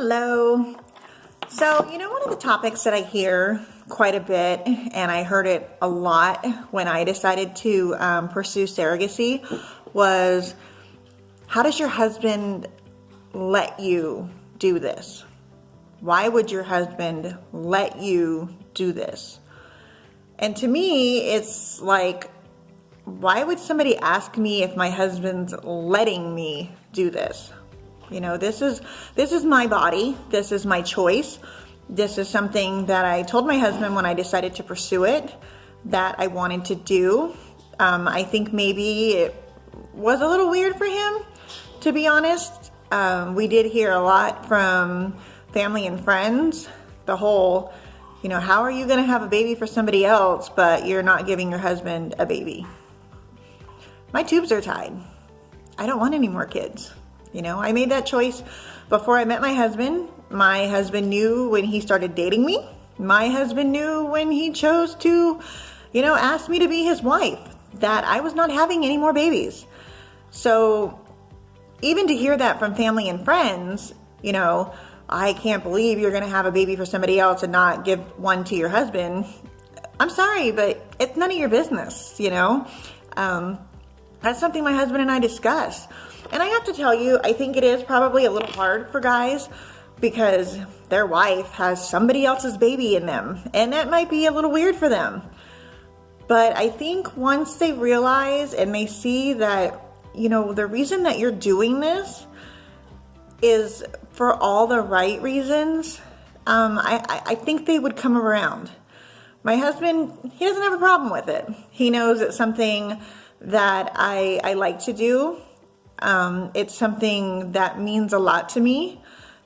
Hello. So, one of the topics that I hear quite a bit, and I heard it a lot when I decided to pursue surrogacy, was how does your husband let you do this? Why would your husband let you do this? And to me, it's like, why would somebody ask me if my husband's letting me do this? This is my body. This is my choice. This is something that I told my husband when I decided to pursue it that I wanted to do. I think maybe it was a little weird for him, to be honest. We did hear a lot from family and friends, the whole, how are you going to have a baby for somebody else, but you're not giving your husband a baby? My tubes are tied. I don't want any more kids. I made that choice before I met my husband. My husband knew when he started dating me. My husband knew when he chose to, ask me to be his wife, that I was not having any more babies. So even to hear that from family and friends, I can't believe you're going to have a baby for somebody else and not give one to your husband. I'm sorry, but it's none of your business, That's something my husband and I discuss. And I have to tell you, I think it is probably a little hard for guys because their wife has somebody else's baby in them. And that might be a little weird for them. But I think once they realize and they see that, the reason that you're doing this is for all the right reasons, I think they would come around. My husband, he doesn't have a problem with it. He knows it's something that I like to do. It's something that means a lot to me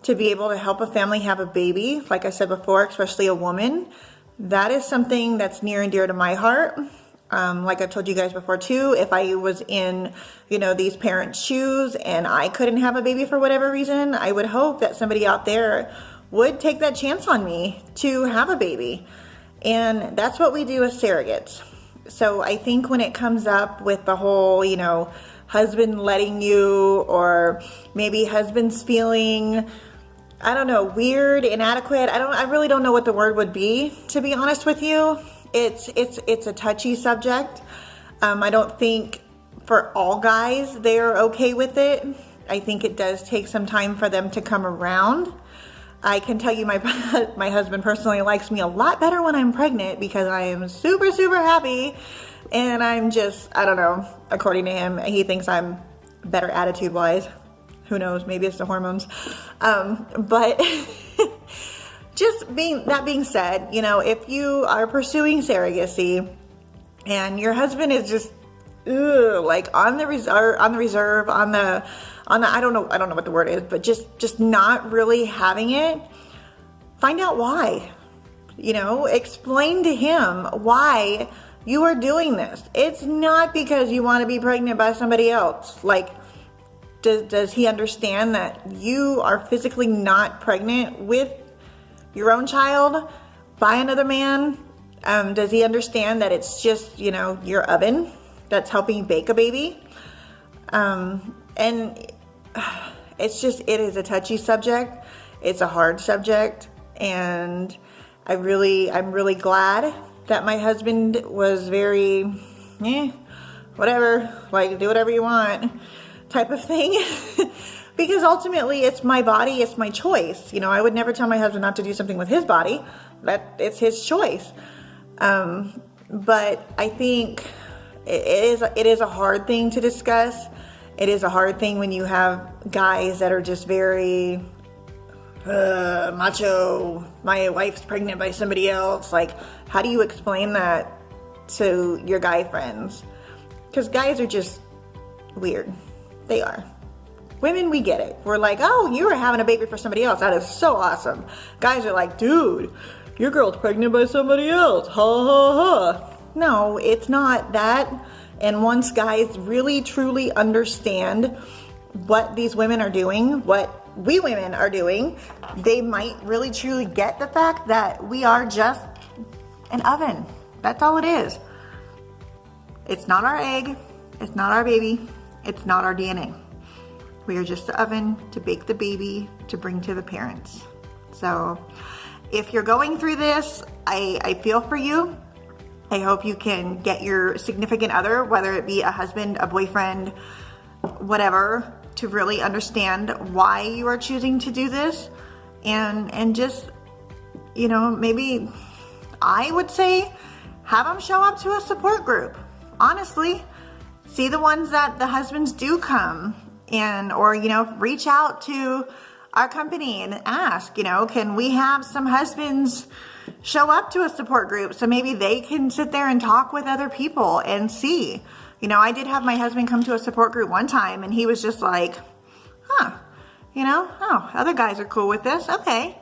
to be able to help a family have a baby. Like I said before, especially a woman, that is something that's near and dear to my heart. Like I've told you guys before too, if I was in, these parents' shoes and I couldn't have a baby for whatever reason, I would hope that somebody out there would take that chance on me to have a baby. And that's what we do as surrogates. So I think when it comes up with the whole, husband letting you, or maybe husband's feeling, weird, inadequate. I really don't know what the word would be, to be honest with you. It's a touchy subject. I don't think for all guys they're okay with it. I think it does take some time for them to come around. I can tell you my husband personally likes me a lot better when I'm pregnant because I am super, super happy. And I'm just, according to him, he thinks I'm better attitude-wise. Who knows? Maybe it's the hormones. But that being said, if you are pursuing surrogacy and your husband is just on the reserve, I don't know what the word is, but just not really having it, find out why. Explain to him why you are doing this. It's not because you want to be pregnant by somebody else. Does he understand that you are physically not pregnant with your own child by another man? Does he understand that it's just, your oven that's helping bake a baby? And it is a touchy subject. It's a hard subject. And I'm really glad that my husband was very, whatever, do whatever you want type of thing. Because ultimately it's my body, it's my choice. I would never tell my husband not to do something with his body. It's his choice. But I think it is a hard thing to discuss. It is a hard thing when you have guys that are just very macho. My wife's pregnant by somebody else. How do you explain that to your guy friends? Because guys are just weird. They are. Women, we get it. We're like, oh, you were having a baby for somebody else. That is so awesome. Guys are like, dude, your girl's pregnant by somebody else. Ha ha ha. No, it's not that. And once guys really truly understand what these women are doing, what we women are doing, they might really truly get the fact that we are just an oven. That's all it is. It's not our egg. It's not our baby. It's not our DNA. We are just the oven to bake the baby to bring to the parents. So if you're going through this, I feel for you. I hope you can get your significant other, whether it be a husband, a boyfriend, whatever, to really understand why you are choosing to do this. And just, you know, maybe I would say have them show up to a support group. Honestly, see the ones that the husbands do come, and, or, you know, reach out to our company and ask, you know, can we have some husbands show up to a support group so maybe they can sit there and talk with other people and see. You know, I did have my husband come to a support group one time, and he was just like, you know, oh, other guys are cool with this, okay.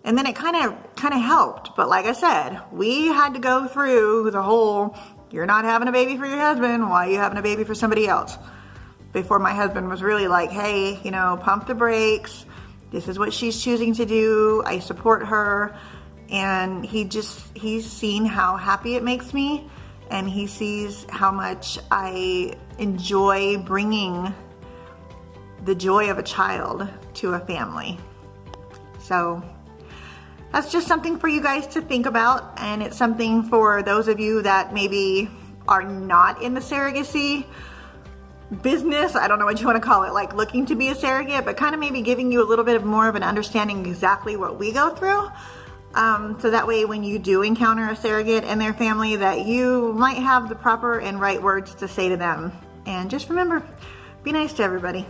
And then it kind of helped. But like I said, we had to go through the whole, you're not having a baby for your husband, why are you having a baby for somebody else? Before my husband was really like, hey, you know, pump the brakes. This is what she's choosing to do. I support her. And he's seen how happy it makes me. And he sees how much I enjoy bringing the joy of a child to a family. So that's just something for you guys to think about. And it's something for those of you that maybe are not in the surrogacy business. I don't know what you want to call it, like looking to be a surrogate, but kind of maybe giving you a little bit of more of an understanding exactly what we go through. So that way when you do encounter a surrogate and their family, that you might have the proper and right words to say to them. And just remember, be nice to everybody.